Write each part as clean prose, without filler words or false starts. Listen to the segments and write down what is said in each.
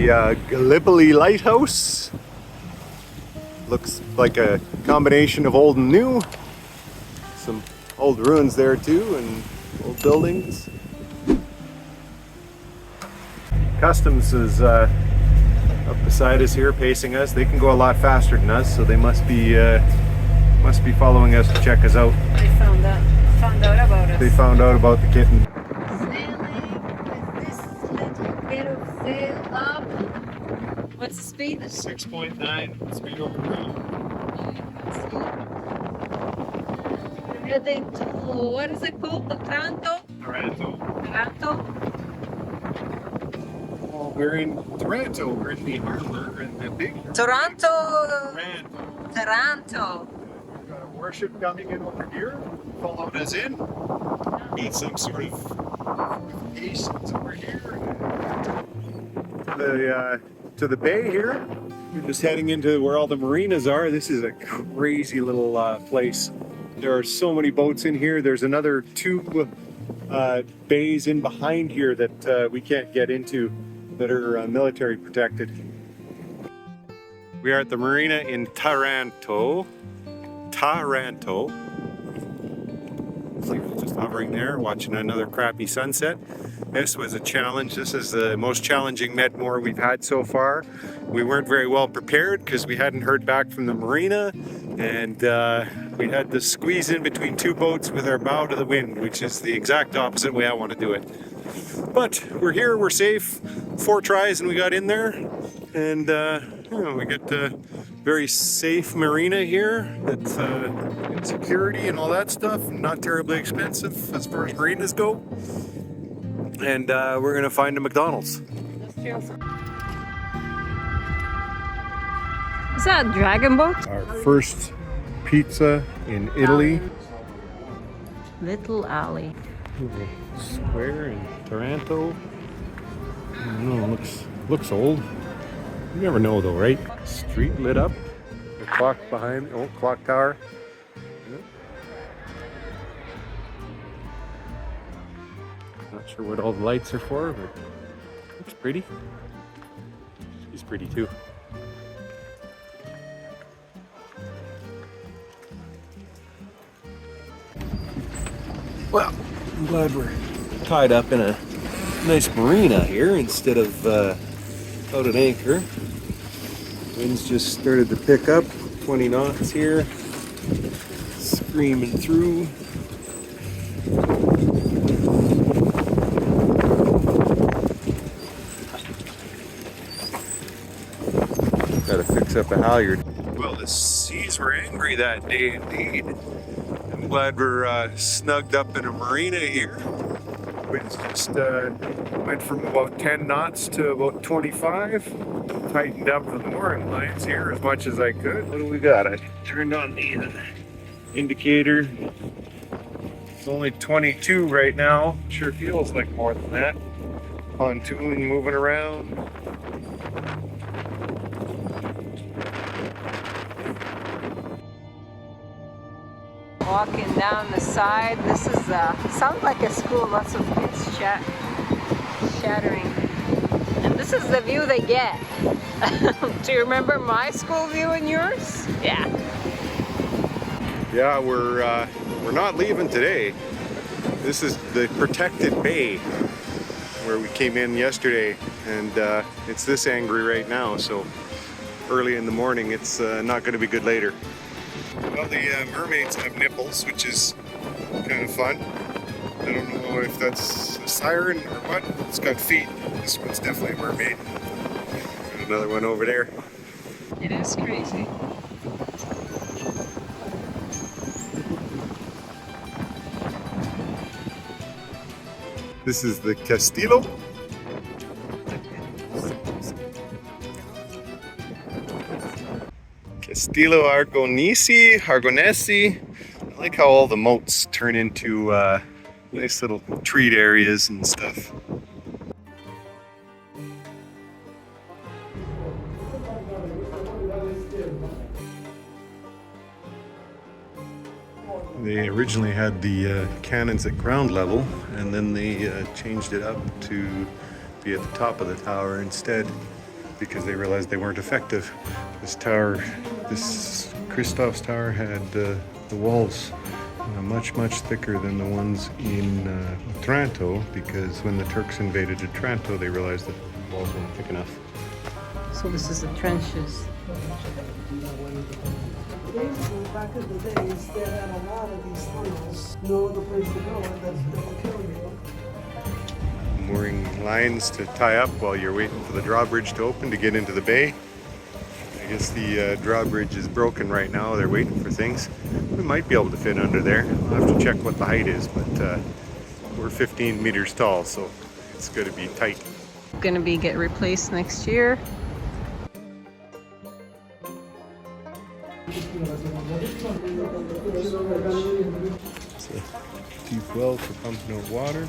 the Gallipoli Lighthouse. Looks like a combination of old and new. Some old ruins there too, and old buildings. Customs is up beside us here, pacing us. They can go a lot faster than us, so they must be following us to check us out. They found out about us. They found out about the kitten. What's the speed? 6.9 speed over ground. Heading to, what is it called? The Taranto? Taranto. Taranto? We're in Taranto. We're in the harbor and the big Taranto. Taranto. Taranto. We've got a warship coming in over here. Followed us in. Got some sort of aces over here. To the bay here. We're just heading into where all the marinas are. This is a crazy little place. There are so many boats in here. There's another 2 bays in behind here that we can't get into that are military protected. We are at the marina in Taranto. Just hovering there, watching another crappy sunset. This was a challenge. This is the most challenging Medmore we've had so far. We weren't very well prepared because we hadn't heard back from the marina, and we had to squeeze in between 2 boats with our bow to the wind, which is the exact opposite way I want to do it. But we're here, we're safe. 4 tries and we got in there, and we got a very safe marina here. That's got security and all that stuff, not terribly expensive as far as marinas go. And we're gonna find a McDonald's. Is that a dragon boat? Our first pizza in Italy. Little alley. Square in Taranto. I don't know, looks old. You never know though, right? Street lit up. The clock behind, clock tower. Not sure what all the lights are for, but looks pretty. She's pretty too. Well, I'm glad we're tied up in a nice marina here instead of out at anchor. Wind's just started to pick up, 20 knots here, screaming through. Gotta fix up a halyard. Well, the seas were angry that day indeed. I'm glad we're snugged up in a marina here. Winds just went from about 10 knots to about 25. Tightened up the mooring lines here as much as I could. What do we got? I turned on the indicator. It's only 22 right now. Sure feels like more than that. Pontoon moving around. Walking down the side. This is sounds like a school. Lots of kids chattering. And this is the view they get. Do you remember my school view and yours? Yeah. Yeah, we're not leaving today. This is the protected bay where we came in yesterday, and it's this angry right now. So early in the morning, it's not going to be good later. Well, the mermaids have nipples, which is kind of fun. I don't know if that's a siren or what. It's got feet. This one's definitely a mermaid. Got another one over there. It is crazy. This is the Castello. Castello Aragonese. I like how all the moats turn into nice little treat areas and stuff. They originally had the cannons at ground level, and then they changed it up to be at the top of the tower instead. because they realized they weren't effective. This tower, this Christoph's tower, had the walls much thicker than the ones in Taranto, because when the Turks invaded Taranto, they realized that the walls weren't thick enough. So this is the trenches. Basically, back in the days, they had a lot of these tunnels. No other place to go, and that's they will kill you. Mooring lines to tie up while you're waiting for the drawbridge to open to get into the bay. I guess the drawbridge is broken right now. They're waiting for things. We might be able to fit under there. I'll have to check what the height is, but we're 15 meters tall, so it's going to be tight. Gonna be get replaced next year. It's a deep well for pumping out water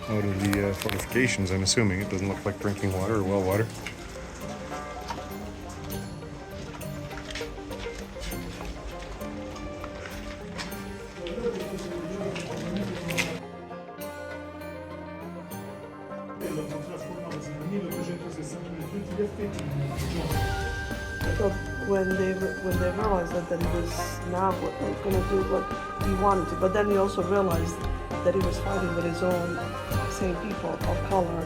out of the fortifications, I'm assuming. It doesn't look like drinking water or well water. So when they realized that he was not going to do what he wanted to, but then he also realized that he was fighting with his own same people of color.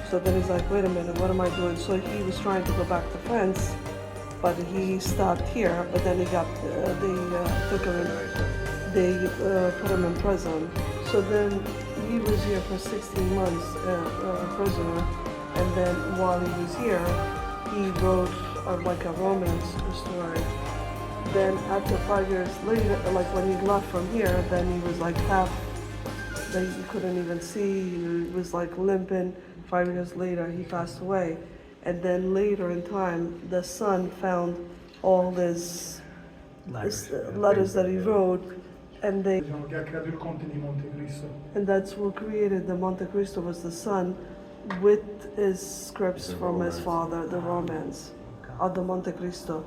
So then he's like, wait a minute, what am I doing? So he was trying to go back to France, but he stopped here. But then he got they put him in prison. So then he was here for 16 months, a prisoner. And then while he was here, he wrote like a romance story. Then after 5 years later, like when he left from here, then he was like half, that he couldn't even see, he was like limping. 5 years later, he passed away. And then later in time, the son found all his letters that he wrote, and that's what created the Monte Cristo, was the son with his scripts from his father, the romance of the Monte Cristo.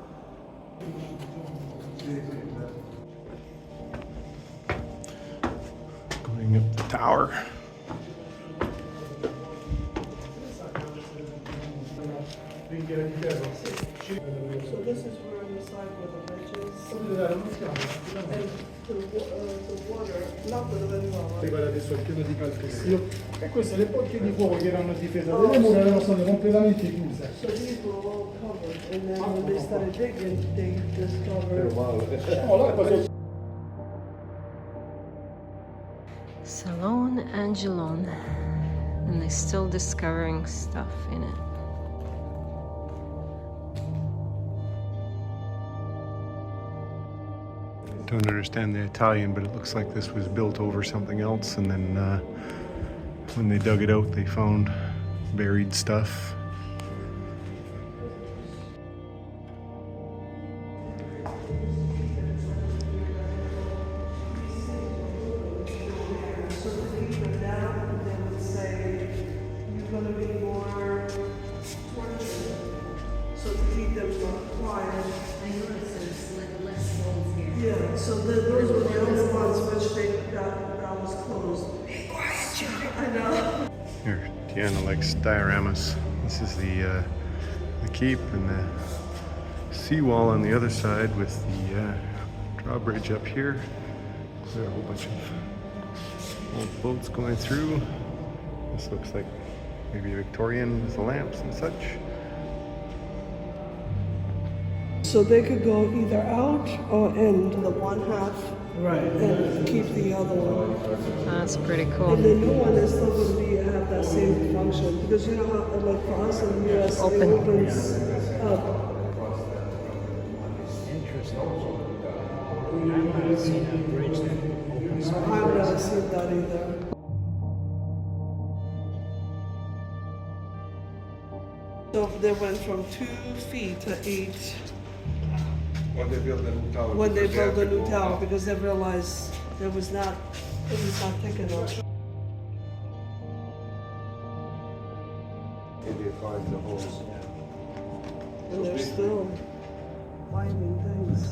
Going up the tower. So this is where on the side where the bridge is, and the water, not the river. Guarda, adesso è pieno di calcare. E queste le porte di fuoco che erano a difesa delle mura erano state completamente chiuse. So these were all covered, and then when they started digging, they discovered. Salone Angelone, and they're still discovering stuff in it. Don't understand the Italian, but it looks like this was built over something else, and then when they dug it out, they found buried stuff. So to keep them down, they would say, you're gonna be more tortured. So to keep them quiet. I noticed there's like less walls here. Yeah, so those were the only ones which that was closed. Be quiet, Johnny. I know. Here, Tiana likes dioramas. This is the keep and the seawall on the other side with the drawbridge up here. There are a whole bunch of old boats going through. This looks like maybe Victorian with the lamps and such. So they could go either out or in the one half, right, and keep the other one. That's pretty And cool. the new one is still going to have that same function, because you know how, like for us in the US, Open. it opens up. I've never seen that either. So they went from 2 feet to 8 When they build the new tower. when they because built the have to new go tower, up. because they realized it was not thick enough. And they find the holes. And they're still finding things.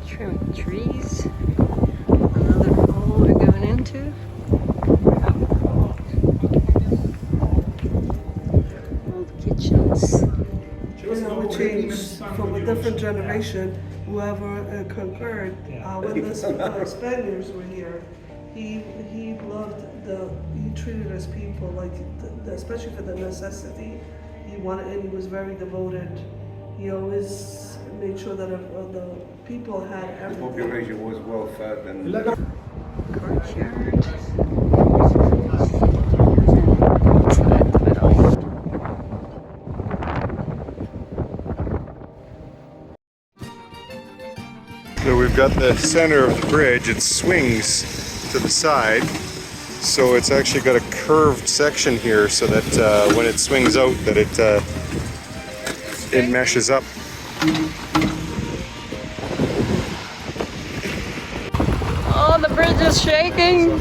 Trim trees. Another hole we're going into. Old kitchens. You know, we changed from a different generation, whoever concurred, when the Spaniards were here, he treated his people like, especially for the necessity, he was very devoted. He always made sure that the people had The everything. population was well fed and Courtyard. So we've got the center of the bridge. It swings to the side. So it's actually got a curved section here so that when it swings out that it meshes up. Oh, the bridge is shaking.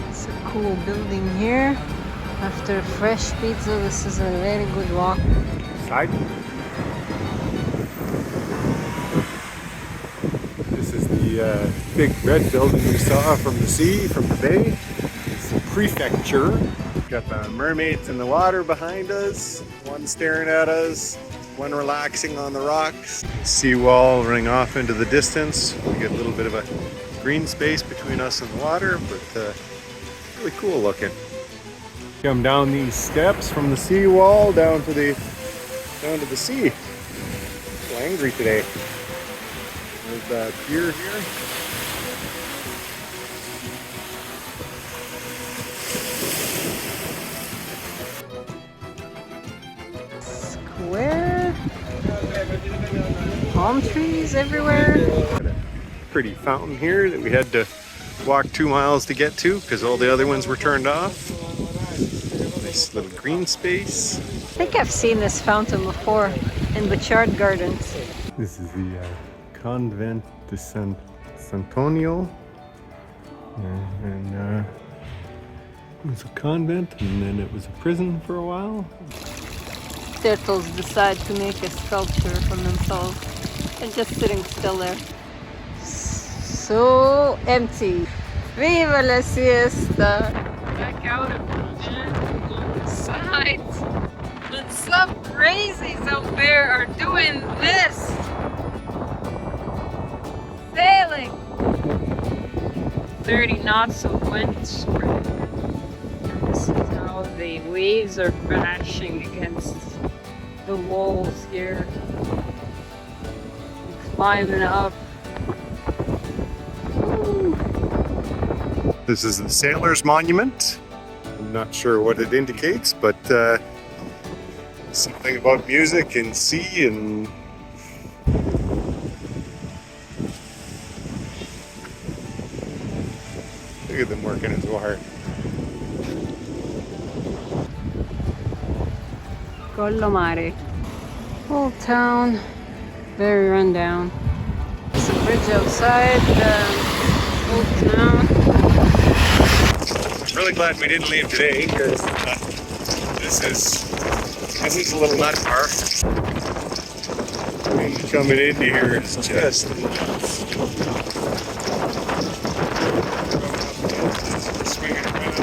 It's a cool building here. After fresh pizza, this is a very good walk. Side. This is the big red building we saw from the sea, from the bay. It's the prefecture. We've got the mermaids in the water behind us. One staring at us, one relaxing on the rocks. Seawall running off into the distance. We get a little bit of a green space between us and the water, but really cool looking. Come down these steps from the seawall down to the sea. A little angry today. There's a pier here. Square. Palm trees everywhere. Pretty fountain here that we had to walk 2 miles to get to because all the other ones were turned off. Nice little green space. I think I've seen this fountain before in Bouchard Gardens. This is the Convent de Sant'Antonio. And it was a convent and then it was a prison for a while. Turtles decide to make a sculpture from themselves and just sitting still there. So empty. Viva la siesta! Check out a side. But some crazies out there are doing this. Sailing. 30 knots of wind spread. This is how the waves are crashing against the walls here. Climbing up. Ooh. This is the Sailor's Monument. I'm not sure what it indicates, but something about music and sea and look at them working his wire. Collomare. Old town, very run down. There's a bridge outside the old town. Really glad we didn't leave today because this is a little nut bar. Coming into here is just nuts. Swinging around.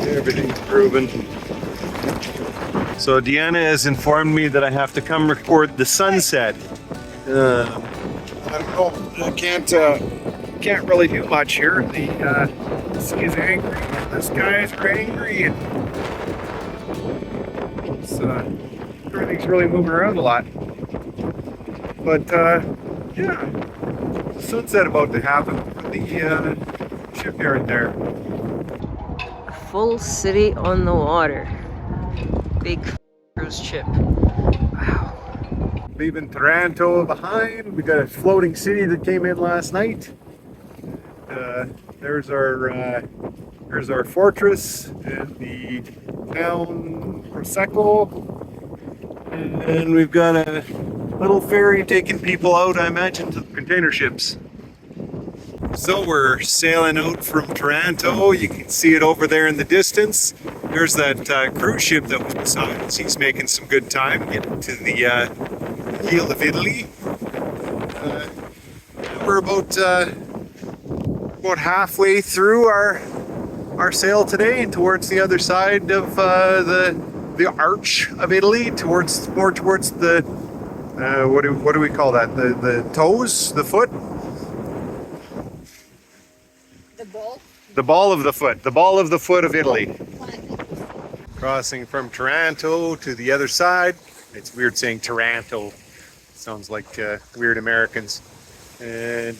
Everything's proven. So Deanna has informed me that I have to come record the sunset. I don't know. I can't really do much here. The sea is angry. The skies are angry, and everything's really moving around a lot. But yeah, the sunset about to happen for the shipyard there. Full city on the water. Big cruise ship. Wow. Leaving Taranto behind. We got a floating city that came in last night. There's our fortress and the town Prosecco, and we've got a little ferry taking people out, I imagine, to the container ships. So we're sailing out from Taranto. You can see it over there in the distance. There's that cruise ship that was beside us. He's making some good time getting to the heel of Italy. We're about halfway through our sail today towards the other side of the arch of Italy, more towards the what do we call that? The toes, the foot. The ball of the foot. The ball of the foot of Italy. Crossing from Taranto to the other side. It's weird saying Taranto. Sounds like weird Americans. And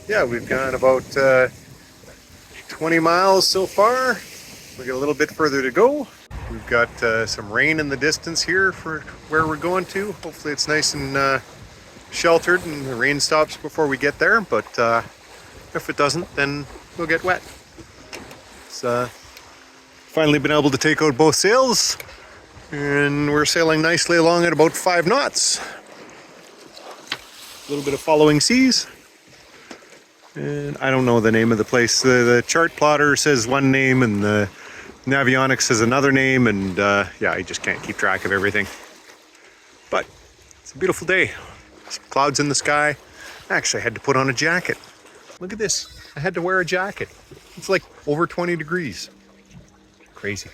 yeah, we've gone about 20 miles so far. We got a little bit further to go. We've got some rain in the distance here for where we're going to. Hopefully it's nice and sheltered and the rain stops before we get there. But if it doesn't, then we'll get wet. It's finally been able to take out both sails, and we're sailing nicely along at about 5 knots. A little bit of following seas. And I don't know the name of the place. The chart plotter says one name and the Navionics says another name, and yeah, I just can't keep track of everything. But it's a beautiful day. Some clouds in the sky. Actually, I had to put on a jacket. Look at this. I had to wear a jacket. It's like over 20 degrees. Crazy.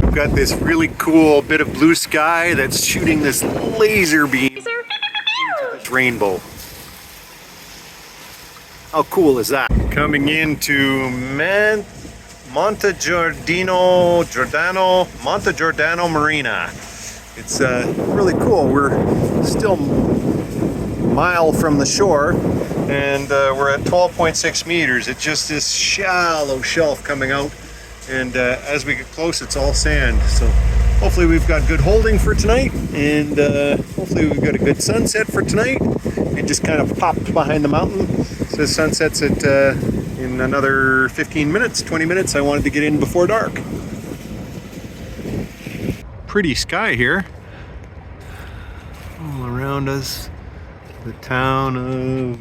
We've got this really cool bit of blue sky that's shooting this laser beam into this rainbow. How cool is that? Coming into Montegiordano Marina. It's really cool. We're still a mile from the shore, and we're at 12.6 meters. It's just this shallow shelf coming out, and as we get close, it's all sand. So hopefully we've got good holding for tonight, and hopefully we've got a good sunset for tonight. It just kind of popped behind the mountain. It says sunsets at in another 15 minutes, 20 minutes. I wanted to get in before dark. Pretty sky here. All around us, the town of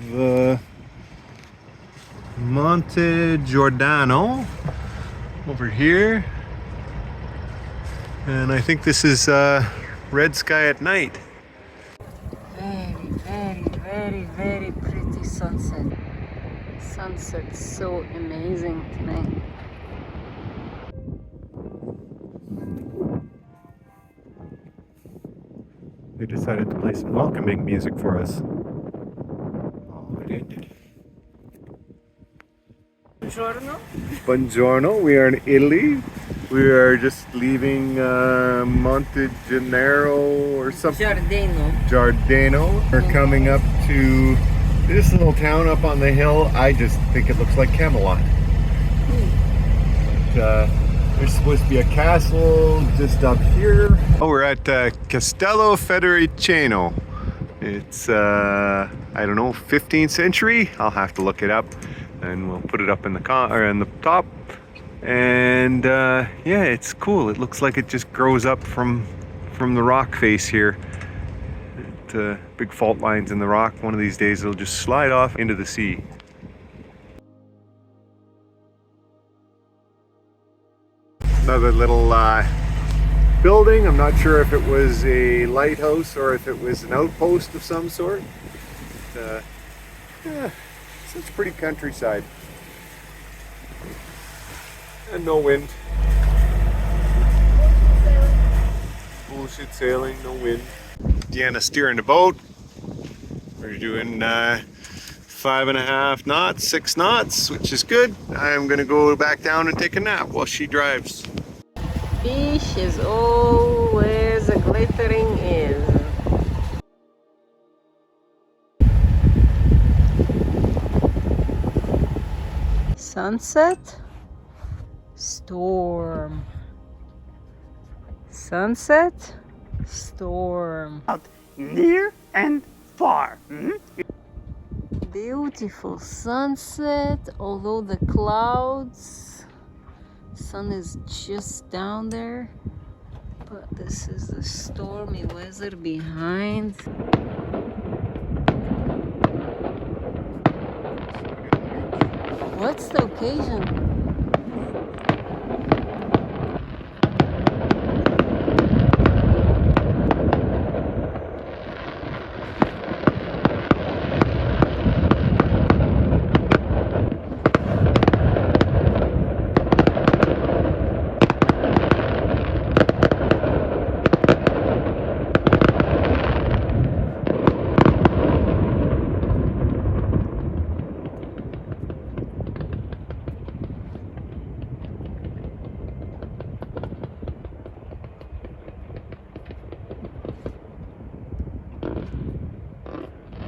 Montegiordano over here. And I think this is red sky at night. Very pretty sunset. Sunset's so amazing tonight. They decided to play some welcoming music for us. Oh, it ended. Buongiorno. Buongiorno, we are in Italy. We are just leaving Montegiordano or something. Giardino. We're coming up to this little town up on the hill. I just think it looks like Camelot. But, there's supposed to be a castle just up here. Oh, we're at Castello Federiciano. It's, I don't know, 15th century? I'll have to look it up, and we'll put it up in the in the top. And yeah, it's cool. It looks like it just grows up from the rock face here. Big fault lines in the rock. One of these days it'll just slide off into the sea. Another little building. I'm not sure if it was a lighthouse or if it was an outpost of some sort. Yeah, it's a pretty countryside. And no wind. Bullshit sailing, no wind. Deanna's steering the boat. We're doing 5.5 knots, 6 knots, which is good. I'm gonna go back down and take a nap while she drives. Fish is always a glittering is. Sunset, storm. Sunset, storm. Near and far. Beautiful sunset, although the clouds Sun is just down there, but this is the stormy weather behind. What's the occasion?